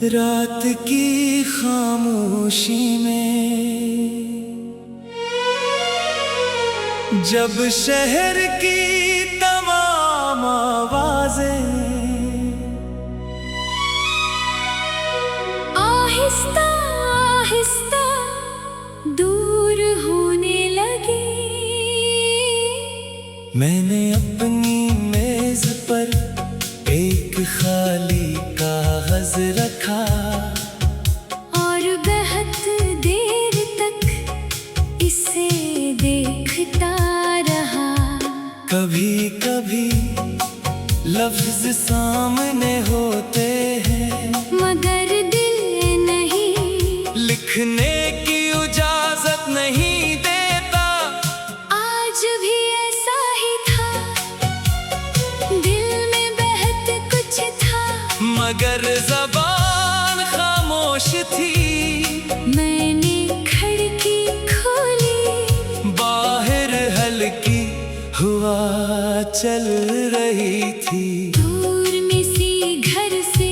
रात की खामोशी में जब शहर की तमाम आवाजें आहिस्ता आहिस्ता दूर होने लगी, मैंने अपनी मेज पर एक खाली कागज रखा और बहुत देर तक इसे देखता रहा। कभी कभी लफ्ज सामने होते हैं मगर दिल नहीं, लिखने की इजाजत नहीं देता। आज भी ऐसा ही था, दिल में बहत कुछ था मगर ज़बान खामोश थी। मैंने खिड़की खोली, बाहर हल्की हवा चल रही थी। दूर में सी घर से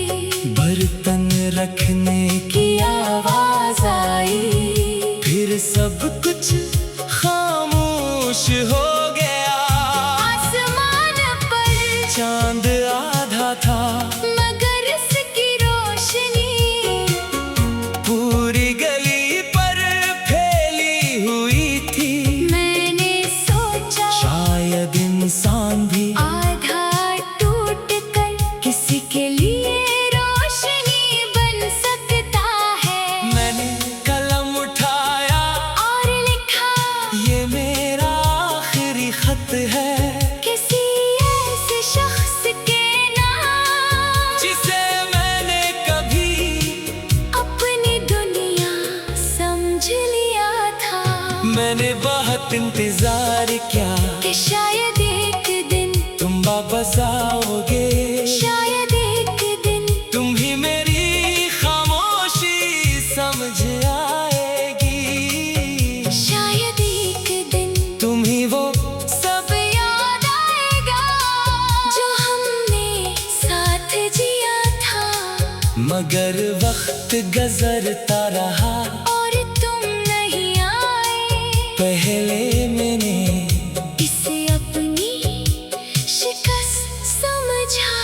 बर्तन रखने की आवाज आई, फिर सब कुछ खामोश हो गया। आसमान पर चांद आधा था मगर इसकी रोशनी पूरी गली पर फैली हुई थी। मैंने सोचा शायद इंसान भी आधा टूट कर किसी के लिए रोशनी बन सकता है। मैंने कलम उठाया और लिखा ये मेरा आखिरी खत है, किसी ऐसे शख्स के नाम जिसे मैंने कभी अपनी दुनिया समझ लिया था। मैंने बहुत इंतजार किया कि शायद एक दिन, तुम वापस आओगे, शायद एक दिन तुम ही मेरी खामोशी समझ आएगी। शायद एक दिन तुम ही वो सब याद आएगा जो हमने साथ जिया था। मगर वक्त गुजरता रहा, और तुम नहीं आए। पहले मैंने इसे अपनी शिकस्त समझा,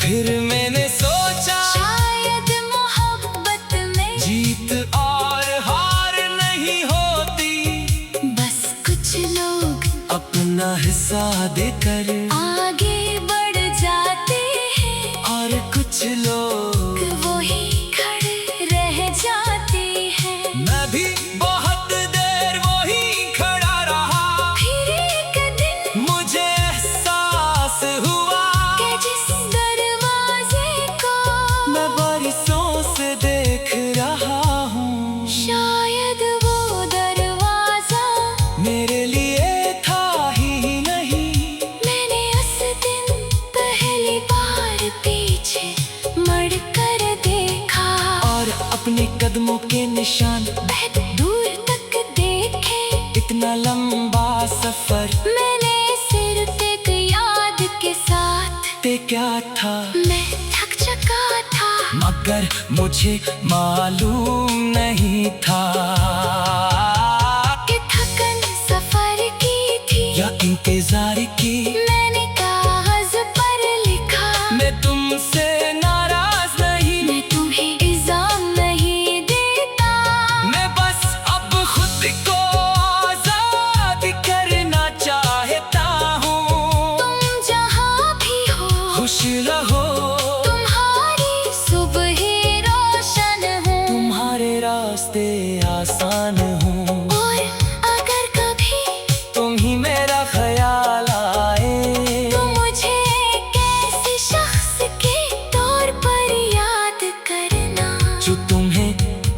फिर मैंने सोचा शायद मोहब्बत में जीत और हार नहीं होती, बस कुछ लोग अपना हिस्सा देकर आगे बढ़ जाते हैं और कुछ लोग वही खड़े रह जाते हैं। मैं भी बहुत देर वही खड़ा रहा, फिर एक दिन मुझे एहसास हुआ कि जिस दरवाजे को मैं बरसों से देख रहा हूँ, शायद वो दरवाजा मेरे लिए था ही नहीं। मैंने उस दिन पहली बार पीछे मुड़ कर देखा और अपने कदमों के निशान बहुत दूर तक देखे। इतना लंबा सफर मैंने सिर्फ एक याद के साथ, ते क्या था, मैं थक चुका था मगर मुझे मालूम नहीं था कि थकन सफर की थी। या इंतजार की। मैंने कागज पर लिखा, मैं तुमसे नाराज नहीं, मैं तुम्हें इल्जाम नहीं देता। मैं बस अब खुद को आजाद करना चाहता हूँ। तुम जहाँ भी हो खुश रहो, तुम्हारी सुबह रोशन हो। तुम्हारे रास्ते आसान हों। और अगर कभी तुम ही मेरा ख्याल आए, तो मुझे एक ऐसे शख्स के तौर पर याद करना जो तुम्हें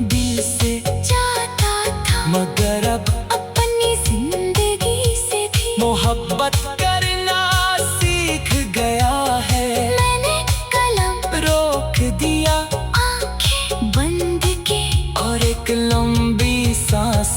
दिल से चाहता था, मगर अब अपनी जिंदगी से भी मोहब्बत करना सीख गया है। मैंने कलम रोक दिया आंखें बंद की और एक लंबी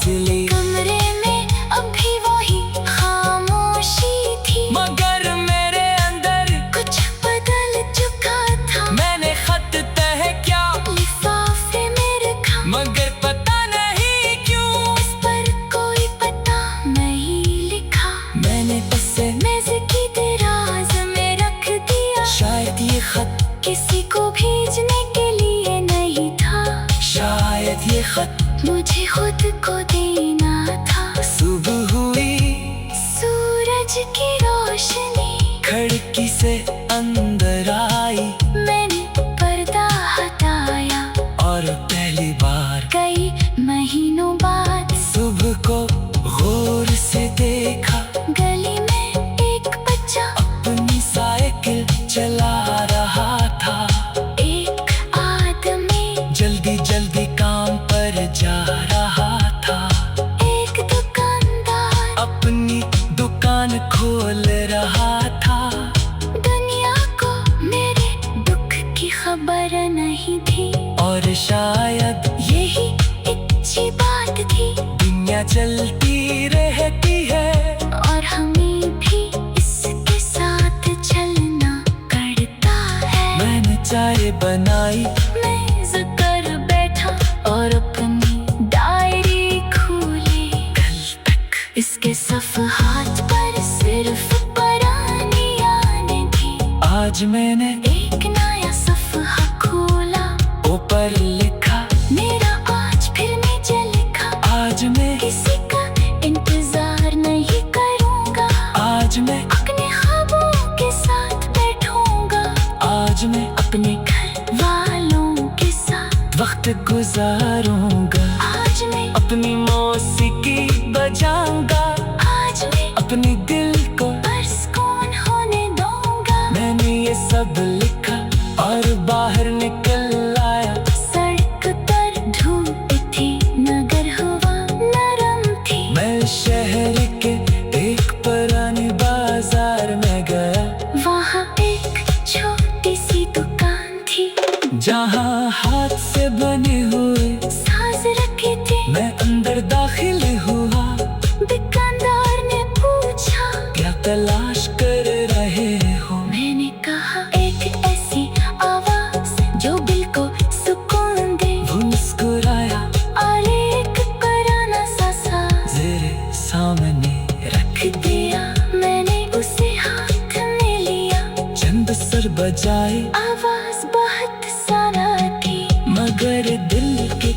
फासले। कमरे में अभी वही खामोशी थी, मगर मेरे अंदर कुछ बदल चुका था। मैंने खत तह क्या लिफाफे में रखा, मगर पता नहीं क्यों इस पर कोई पता नहीं लिखा। मैंने उसे मेज की दराज में रख दिया, शायद ये खत, किसी को भेजने के लिए नहीं था। शायद ये खत मुझे खुद को देना था। सुबह हुई, सूरज की रोशनी खिड़की से अंदर आई मैंने पर्दा हटाया, और पहली बार कई महीनों बाद सुबह को गौर से देखा। गली में एक बच्चा अपनी साइकिल चला रहा था। एक आदमी जल्दी जल्दी काम पर जा रहा था। एक दुकानदार अपनी दुकान खोल रहा था। दुनिया को मेरे दुख की खबर नहीं थी, और शायद यही अच्छी बात थी। दुनिया चलती रहती है, और हमें भी इसके साथ चलना पड़ता है। मैंने चाय बनाई, मेज कर बैठा और अपनी डायरी खोली। कल तक इसके सफ़हात पर सिर्फ पुरानी यादें थी। आज मैंने एक नया सफ़हा खोला, ऊपर लिखा, मेरा आज फिर नीचे लिखा। आज मैं, किसी का इंतजार नहीं करूँगा, आज मैं, अपने ख्वाबों के साथ बैठूंगा। आज मैं अपने घर वालों के साथ वक्त गुजारूंगा। आज मैं, अपनी मौसीकी बजाऊंगा, आज मैं अपने दिल को परसकून होने दूंगा। मैंने ये सब लिखा और बाहर निकल आया। सड़क पर धूप थी, नगर हवा नरम थी। मैं शहर के एक पुराने बाजार में गया, वहाँ एक छोटी सी दुकान थी, जहाँ हाथ से बने हुए साज रखे थे। मैं अंदर दाखिल हुआ। दुकानदार ने पूछा, क्या तलाश कर रहे हो? मैंने कहा एक ऐसी आवाज जो दिल को सुकून दे। वो मुस्कुराया, और एक पुराना सा साज तेरे सामने रख दिया। मैंने उसे हाथ में लिया, चंद सर बजाए, आवाज बहुत सारा थी, मगर दिल के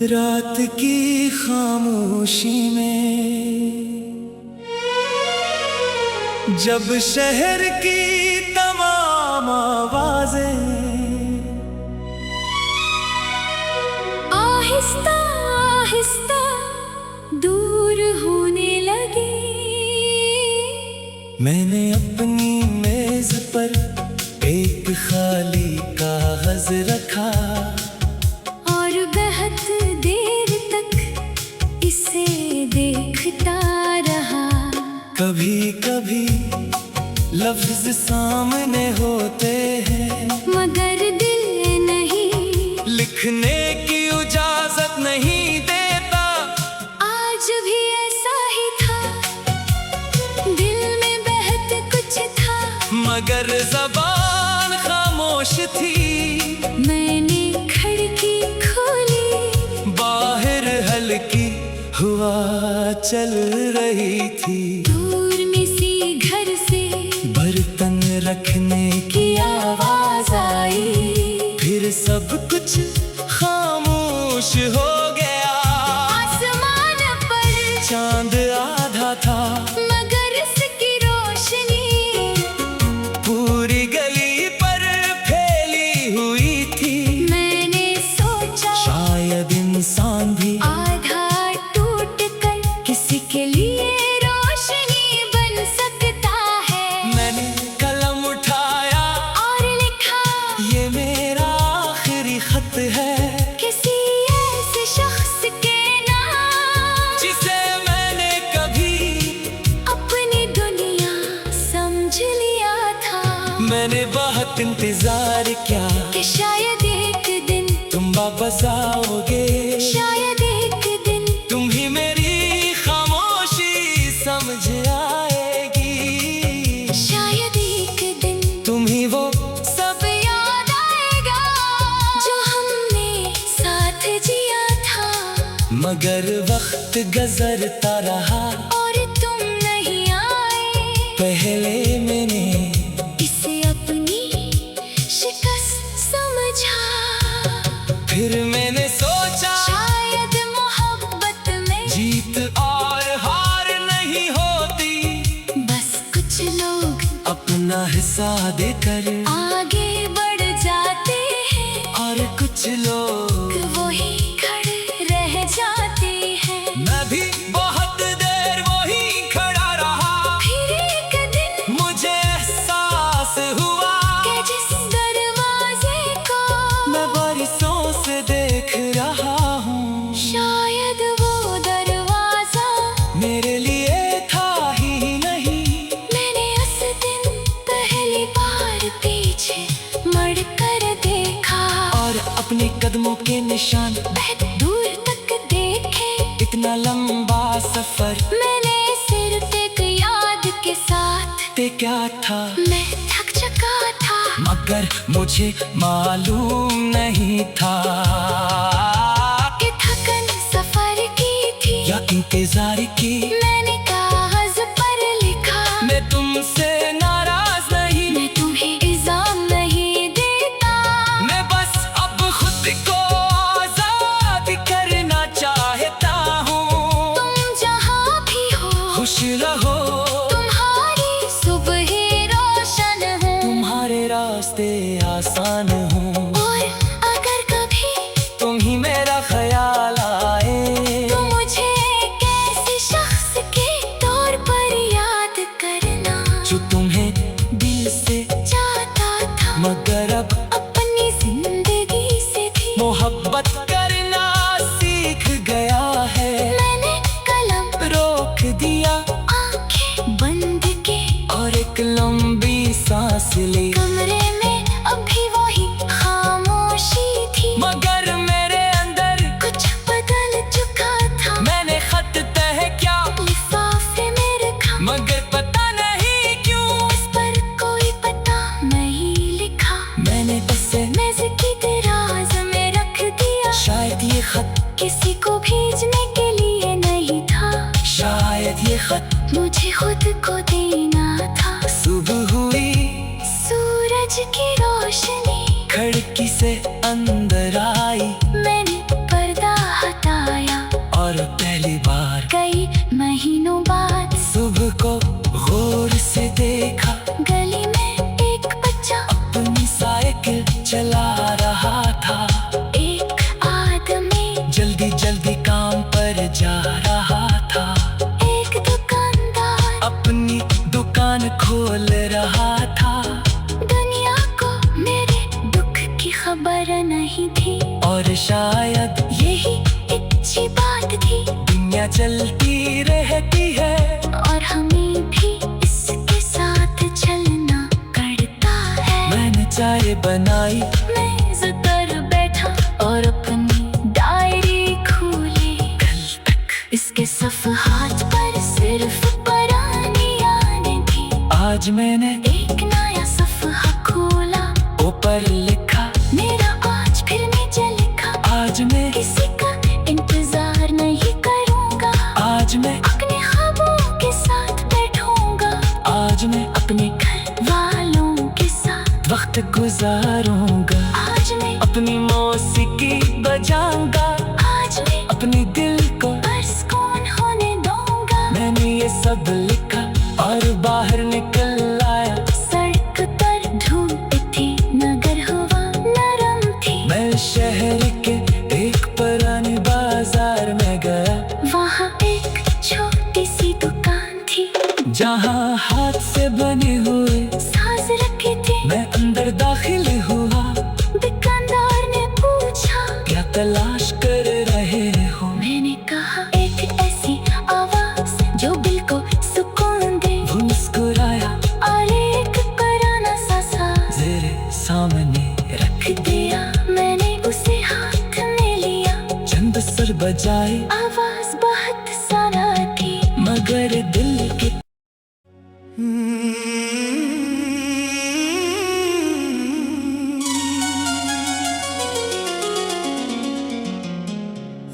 रात की खामोशी में जब शहर की तमाम आवाजें आहिस्ता आहिस्ता दूर होने लगी। मैंने अपनी मेज पर एक खाली कागज रखा, और बहुत देर तक इसे देखता रहा। कभी कभी लफ्ज सामने होते हैं, मगर दिल नहीं, लिखने की इजाजत नहीं देता। आज भी ऐसा ही था, दिल में बहत कुछ था, मगर जबान खामोश थी। मैंने खिड़की खोली, बाहर हल्की हवा चल रही थी। दूर में सी घर से बर्तन रखने की आवाज आई, फिर सब कुछ खामोश हो गया। आसमान पर चांद आधा था, मगर इसकी रोशनी पूरी गली पर फैली हुई थी। मैंने सोचा शायद इंसान भी आधा टूट कर किसी के लिए रोशनी मैंने बहुत इंतजार किया कि शायद एक दिन, तुम वापस आओगे। शायद एक दिन तुम ही मेरी खामोशी समझ आएगी। शायद एक दिन तुम ही वो सब याद आएगा जो हमने साथ जिया था। मगर वक्त गुजरता रहा और तुम नहीं आए। पहले मैंने इसे अपनी शिकस्त समझा। फिर मैंने सोचा शायद मोहब्बत में जीत और हार नहीं होती। बस कुछ लोग अपना हिस्सा देकर आगे बढ़ जाते हैं और कुछ लोग वही खड़े रह जाते हैं। मैं भी बहुत देर वही खड़ा रहा। फिर एक दिन मुझे एहसास हुआ कि जिस दरवाजे को मैं बरसों से देख रहा हूँ, शायद वो दरवाजा मेरे लिए था ही नहीं। मैंने उस दिन पहली बार पीछे मुड़ कर देखा और अपने कदमों के निशान, बहुत दूर तक देखे। इतना लंबा सफर मैंने सिर्फ एक याद के साथ, ते क्या था, मैं थक चुका था। मगर मुझे मालूम नहीं था कि थकन सफर की थी या इंतजार की। मैंने कागज पर लिखा, मैं तुमसे नाराज नहीं, मैं तुम्हें इल्जाम नहीं देता। मैं बस अब खुद को आजाद करना चाहता हूँ। तुम जहाँ भी हो खुश रहो, तुम्हारी सुबह रोशन हो। तुम्हारे रास्ते आसान हों। और अगर कभी तुम ही मेरा ख्याल आए तो मुझे एक ऐसे शख्स के तौर पर याद करना जो तुम्हें दिल से चाहता था। मगर अब अपनी जिंदगी से भी मोहब्बत करना सीख गया है। मैंने कलम रोक दिया आंखें बंद की और एक लंबी सांस ली। कमरे में अभी वही खामोशी थी मगर मेरे अंदर कुछ बदल चुका था। मैंने खत तह क्या लिफाफे में रखा मगर पता नहीं क्यों इस पर कोई पता नहीं लिखा। मैंने इसे मेज की दराज में रख दिया। शायद ये खत, किसी को भेजने के लिए नहीं था, शायद ये खत मुझे खुद को देना था। सुबह हुई, सूरज की रोशनी खिड़की से अंदर आई मैंने पर्दा हटाया। और पहली बार कई महीनों बाद सुबह को गौर से देखा। गली में एक बच्चा अपनी साइकिल चला रहा था। एक आदमी जल्दी जल्दी काम पर जा रहा था। एक दुकानदार अपनी दुकान खोल रहा था। दुनिया को मेरे दुख की खबर नहीं थी। और शायद यही अच्छी बात थी दुनिया चलती रहती है और हमें भी इसके साथ चलना पड़ता है। मैंने चाय बनाई, मेज पर बैठा और अपनी डायरी खोली। कल तक इसके सफ़हात पर सिर्फ पुरानी यादें थी। आज मैंने एक नया सफ़हा खोला, ऊपर लिखा मेरा आज फिर नीचे लिखा। आज मैं, किसी का इंतजार नहीं करूँगा, आज मैं, अपने ख्वाबों के साथ बैठूंगा। आज मैं अपने घर वालों के साथ वक्त गुजारूंगा। आज मैं, अपनी मौसीकी बजाऊंगा, आज मैं अपने दिल को सुकून होने दूंगा। मैंने ये सब लिखा और बाहर निकल आया। सड़क पर धूप थी, नगर हवा नरम थी। मैं शहर के एक पुराने बाजार में गया। वहाँ एक छोटी सी दुकान थी, जहाँ हाथ से बने हुए साज रखे थे। मैं अंदर दाखिल हुआ। दुकानदार ने पूछा, क्या तलाश कर रहे हो? मैंने कहा एक ऐसी आवाज जो दिल को सुकून दे। वो मुस्कुराया और एक पुराना सा दिल की।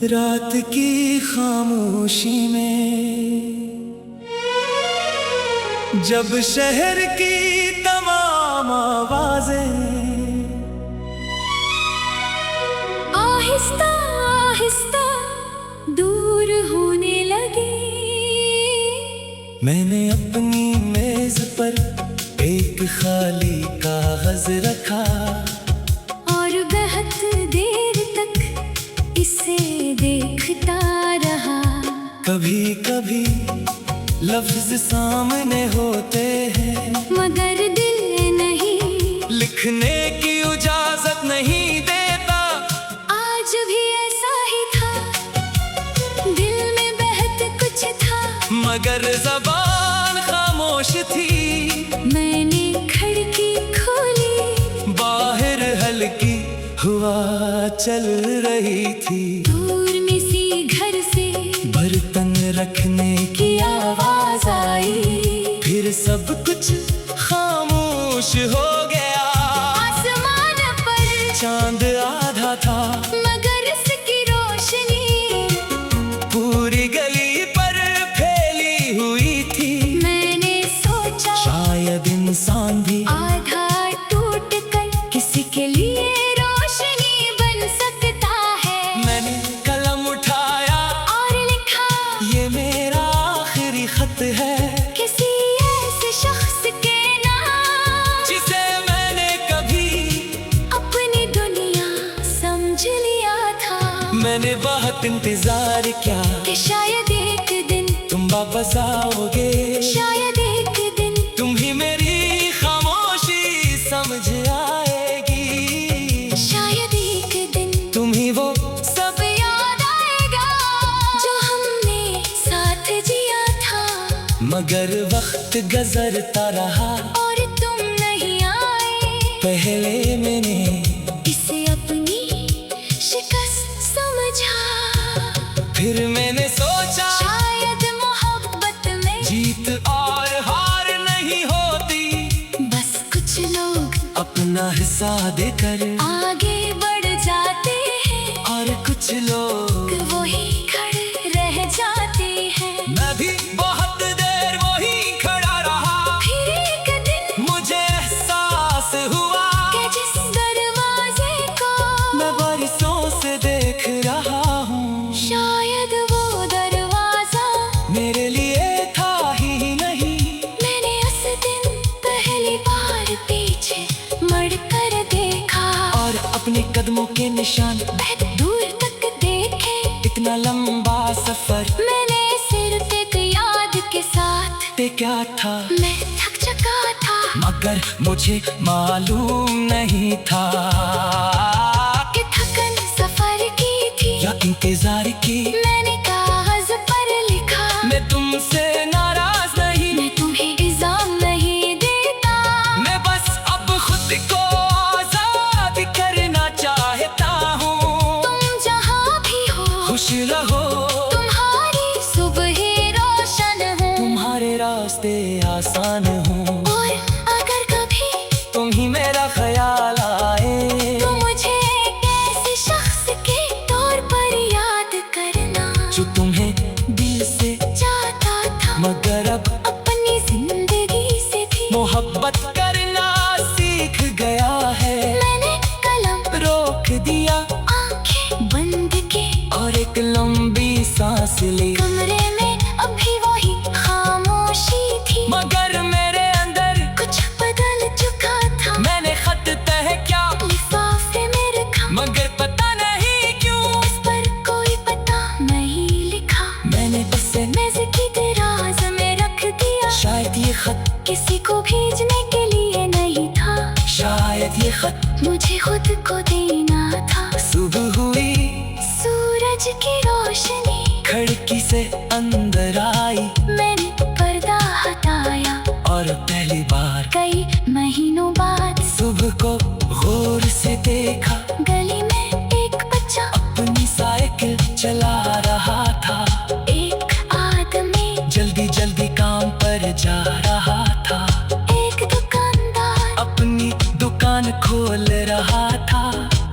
रात की खामोशी में जब शहर की तमाम आवाजें आहिस्ता आहिस्ता दूर होने लगी, मैंने अपनी मेज पर एक खाली कागज रखा और बहुत देर तक इसे देखता रहा। कभी कभी लफ्ज सामने होते हैं मगर दिल नहीं, लिखने की इजाजत नहीं देता। आज भी ऐसा ही था, दिल में बहुत कुछ था मगर जबान खामोश थी। मैंने खिड़की खोली, बाहर हल्की हवा चल रही थी। दूर में सी घर से बर्तन रखने की आवाज आई, फिर सब कुछ खामोश हो गया। आसमान पर चांद आधा था मगर इसकी रोशनी पूरी गली पर फैली हुई थी। मैंने सोचा शायद इंसान भी आधा टूट कर किसी के लिए रोशनी बन सकता है। मैंने कलम उठाया और लिखा, ये मेरा आखिरी खत है, किसी ऐसे शख्स के नाम जिसे मैंने कभी अपनी दुनिया समझ लिया था। मैंने बहुत इंतजार किया कि शायद एक दिन, तुम वापस आओगे, शायद एक दिन तुम ही मेरी खामोशी समझ आएगी। शायद एक दिन तुम ही वो सब याद आएगा जो हमने साथ जिया था। मगर वक्त गुजरता रहा, और तुम नहीं आए, पहले मैंने इसे अपनी शिकस्त समझा। फिर मैंने सोचा शायद मोहब्बत में जीत और हार नहीं होती, बस कुछ लोग अपना हिस्सा देकर आगे बढ़ जाते हैं और कुछ लोग वही खड़े रह जाते हैं। मैं भी बहुत देर वही खड़ा रहा। फिर एक दिन मुझे एहसास हुआ कि जिस दरवाजे को मैं बरसों से देख रहा हूँ, शायद वो दरवाजा मेरे लिए था ही नहीं। मैंने उस दिन पहली बार पीछे मुड़ कर देखा और अपने कदमों के निशान, बहुत दूर तक देखे। इतना लंबा सफर मैंने सिर्फ एक याद के साथ, ते क्या था, मैं थक चुका था मगर मुझे मालूम नहीं था कि थकन सफर की थी। या इंतजार की। मैंने कागज पर लिखा, मैं तुमसे नाराज नहीं, मैं तुम्हें इल्जाम नहीं देता। मैं बस अब खुद को आजाद करना चाहता हूँ। तुम जहाँ भी हो खुश रहो, तुम्हारी सुबह रोशन हो, तुम्हारे रास्ते आसान हों। और अगर कभी तुम ही मेरा ख्याल आए, तो मुझे एक ऐसे शख्स के तौर पर याद करना जो तुम्हें दिल से चाहता था, मगर अब अपनी जिंदगी से भी। मोहब्बत करना सीख गया है। मैंने कलम रोक दिया, आंखें बंद की, और एक लंबी सांस ली। कमरे में अभी वही खामोशी थी, मगर मेरे अंदर कुछ बदल चुका था। मैंने खत तह क्या, लिफाफे में रखा, मगर पता नहीं क्यों उस पर कोई पता नहीं लिखा। मैंने उसे मेज की दराज में रख दिया, शायद ये खत, किसी को भेजने के लिए नहीं था। शायद ये खत मुझे खुद को देना था। सुबह हुई, सूरज की रोशनी खिड़की से अंदर आई, मैंने पर्दा हटाया, और पहली बार कई महीनों बाद सुबह को गौर से देखा। गली में एक बच्चा अपनी साइकिल चला रहा था, एक आदमी जल्दी जल्दी काम पर जा रहा था। एक दुकानदार अपनी दुकान खोल रहा था।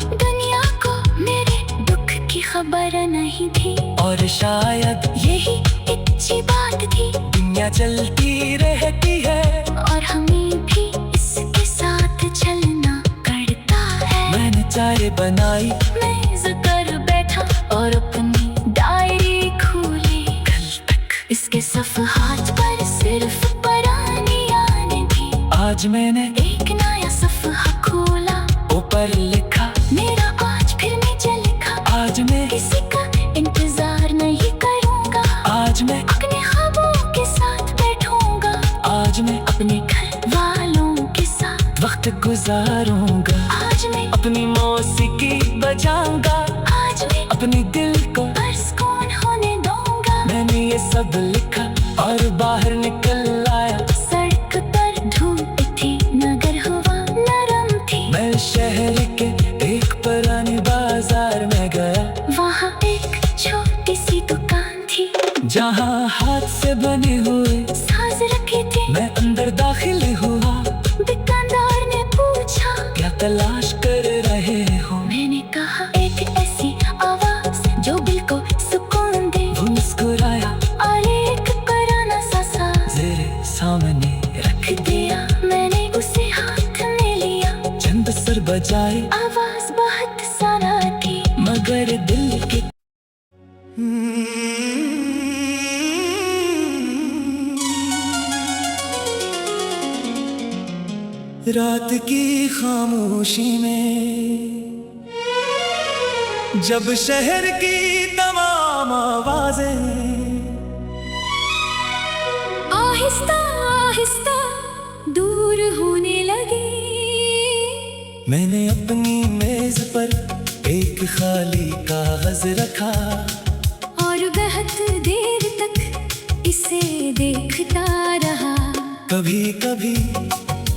दुनिया को मेरे दुख की खबर नहीं थी, और शायद यही अच्छी बात थी। दुनिया चलती रहती है और हमें भी इसके साथ चलना पड़ता है। मैंने चाय बनाई, मेज कर बैठा और अपनी डायरी खोली। कल तक इसके सफ़हात पर सिर्फ पुरानी थी। आज मैंने एक नया सफ़हा खोला, ऊपर लिखा मेरा आज फिर नीचे लिखा। आज मैं किसी का इंतजार नहीं करूंगा, आज मैं अपने ख्वाबों के साथ बैठूंगा। आज मैं अपने घर वालों के साथ वक्त गुजारूंगा। आज मैं अपनी मौसीकी बजाऊंगा। आज मैं अपने दिल को सुकून होने दूंगा। मैंने ये सब लिखा और बाहर निकल आया। सड़क पर धूप थी, नगर हवा नरम थी। मैं शहर के एक पुराने बाजार में गया, वहाँ एक छोटी सी दुकान थी, जहाँ हाथ से बने हुए साज रखे थे। मैं अंदर दाखिल हुआ। दुकानदार ने पूछा, क्या तलाश कर रहे हो? मैंने कहा एक ऐसी आवाज जो दिल को सुकून दे। वो मुस्कुराया, और एक पुराना सा साज तेरे सामने रख रख दिया। मैंने उसे हाथ में लिया, चंद सर बजाए, आवाज बहुत सारा थी, मगर दिल के रात की खामोशी में जब शहर की तमाम आवाजें आहिस्ता आहिस्ता दूर होने लगी। मैंने अपनी मेज पर एक खाली कागज रखा और बहुत देर तक इसे देखता रहा। कभी कभी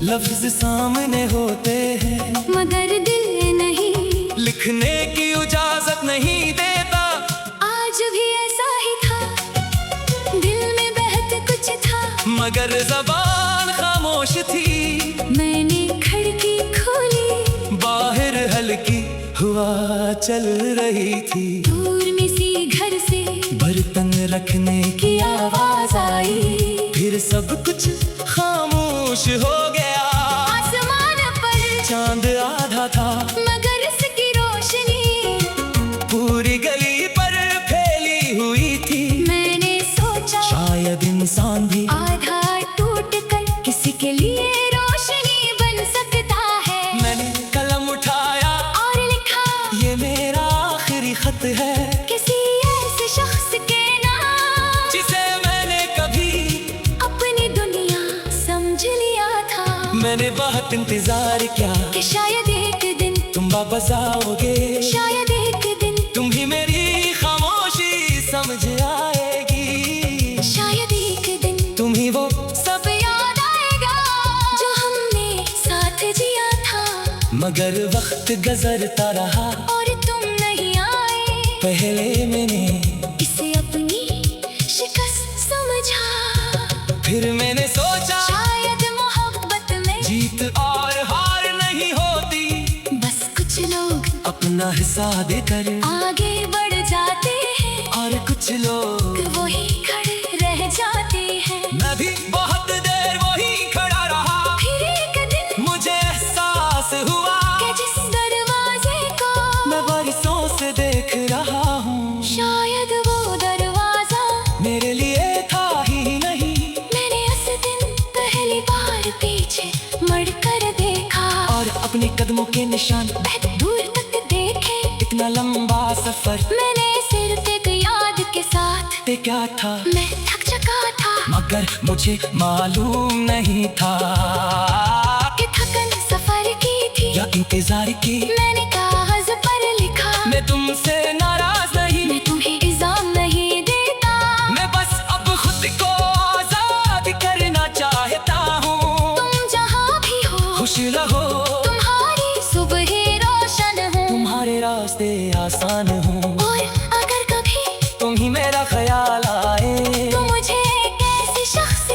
लफ्ज सामने होते हैं, मगर दिल नहीं, लिखने की इजाजत नहीं देता। आज भी ऐसा ही था, दिल में बहत कुछ था, मगर जबान खामोश थी। मैंने खिड़की खोली, बाहर हल्की हवा चल रही थी। दूर में सी घर से बर्तन रखने की आवाज आई। फिर सब कुछ खामोश हो गया। आसमान पर चांद आधा था, मगर इसकी रोशनी पूरी गली पर फैली हुई थी। मैंने सोचा शायद इंसान भी आधा टूट कर किसी के लिए रोशनी बन सकता है। मैंने कलम उठाया और लिखा, ये मेरा आखिरी खत है, किसी ऐसे शख्स के नाम जिसे मैंने कभी अपनी दुनिया समझ लिया था। मैंने बहुत इंतजार किया कि शायद एक दिन, तुम वापस आओगे। शायद एक दिन, तुम ही मेरी खामोशी समझ आएगी। शायद एक दिन तुम ही वो सब याद आएगा जो हमने साथ जिया था। मगर वक्त गुजरता रहा, और तुम नहीं आए। पहले मैंने इसे अपनी शिकस्त समझा। फिर मैंने सोचा शायद मोहब्बत में जीत और हार नहीं होती, बस कुछ लोग अपना हिस्सा देकर आगे बढ़ जाते हैं, और कुछ लोग वही खड़े रह जाते हैं। मैं भी बहुत देर वही खड़ा रहा। फिर एक दिन मुझे एहसास हुआ कि जिस दरवाजे को मैं बरसों से देख रहा हूँ, शायद वो दरवाजा मेरे लिए था ही नहीं। मैंने उस दिन पहली बार पीछे मुड़ कर देखा, और अपने कदमों के निशान बहुत दूर तक देखे। इतना लंबा सफर मैंने सिर्फ एक याद के साथ, पे क्या था, मैं थक चुका था। मगर मुझे मालूम नहीं था कि थकन सफर की थी या इंतजार की। मैंने कागज पर लिखा, मैं तुमसे नाराज नहीं, मैं तुम्हें इल्जाम नहीं देता। मैं बस अब खुद को आजाद करना चाहता हूँ। तुम जहाँ भी हो खुश रहो, तुम्हारी सुबह रोशन हो। तुम्हारे रास्ते आसान हूँ। और अगर कभी तुम ही मेरा ख्याल आए, तो मुझे एक ऐसे शख्स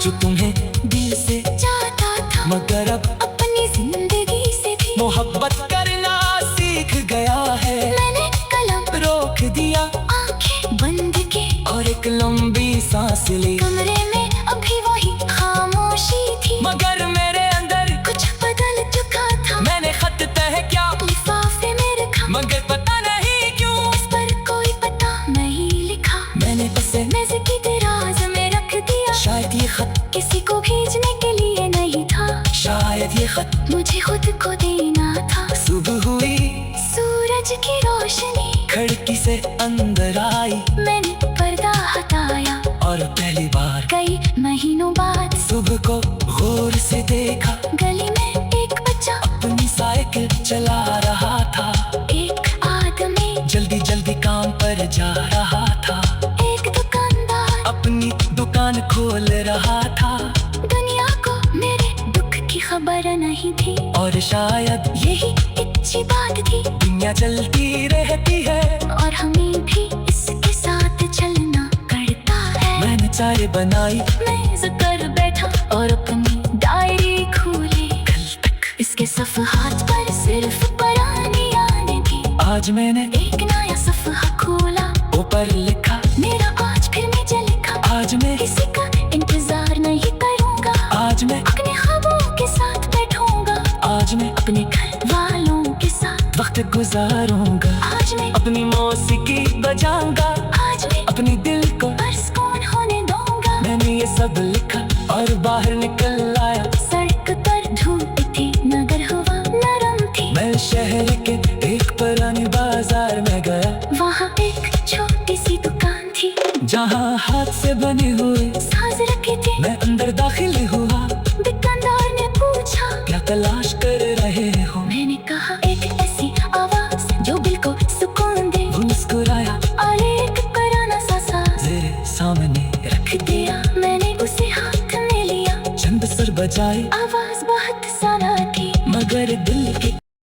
जो तुम्हें दिल से चाहता था, मगर अब अपनी जिंदगी से भी मोहब्बत करना सीख गया है। मैंने कलम रोक दिया आंखें बंद की, और एक लंबी सांस ली। कमरे में अभी वही खामोशी थी, मगर मेरे अंदर कुछ बदल चुका था। मैंने खत तह क्या लिफाफे में रखा, मगर पता नहीं क्यों इस पर कोई पता नहीं लिखा। मैंने उसे मेज की दराज में रख दिया, शायद ये खत, किसी को भेजने के लिए नहीं था, शायद ये खत मुझे खुद को देना था। सुबह हुई, सूरज की रोशनी खिड़की से अंदर आई, मैंने पर्दा हटाया। और पहली बार कई महीनों बाद सुबह को गौर से देखा। गली में एक बच्चा अपनी साइकिल चला रहा था, एक आदमी जल्दी जल्दी काम पर जा रहा था, एक दुकानदार अपनी दुकान खोल रहा था। दुनिया को मेरे दुख की खबर नहीं थी, और शायद यही अच्छी बात थी। दुनिया चलती रहती है, और हमें भी इसके साथ चलना करता है। मैंने चाय बनाई, मेज कर बैठा और अपनी डायरी खोली। कल तक इसके सफ़हात पर सिर्फ पुरानी यादें थी। आज मैंने एक नया सफ़हा खोला, ऊपर लिखा, मेरा आज फिर मुझे लिखा। आज मैं किसी का इंतजार नहीं करूंगा, आज मैं अपने ख्वाबों के साथ बैठूंगा, आज मैं अपने घर वालों के साथ। वक्त गुजारूंगा, आज मैं अपनी मौसीकी बजाऊंगा, आज मैं अपनी दिल को परसकून होने दूंगा। मैंने ये सब लिखा और बाहर निकल आया। सड़क पर धूप थी, नगर हवा नरम थी। मैं शहर के एक पुराने बाजार में गया, वहाँ एक छोटी सी दुकान थी, जहाँ हाथ से बने हुए साज रखे थे। मैं अंदर दाखिल हुआ। दुकानदार ने पूछा, क्या तलाश कर रहे हो? मैंने कहा एक ऐसी आवाज जो दिल को सुकून दे। वो मुस्कुराया और एक पुराना सा साज मेरे सामने, रख दिया। मैंने उसे हाथ में लिया, चंद सुर बजाए, आवाज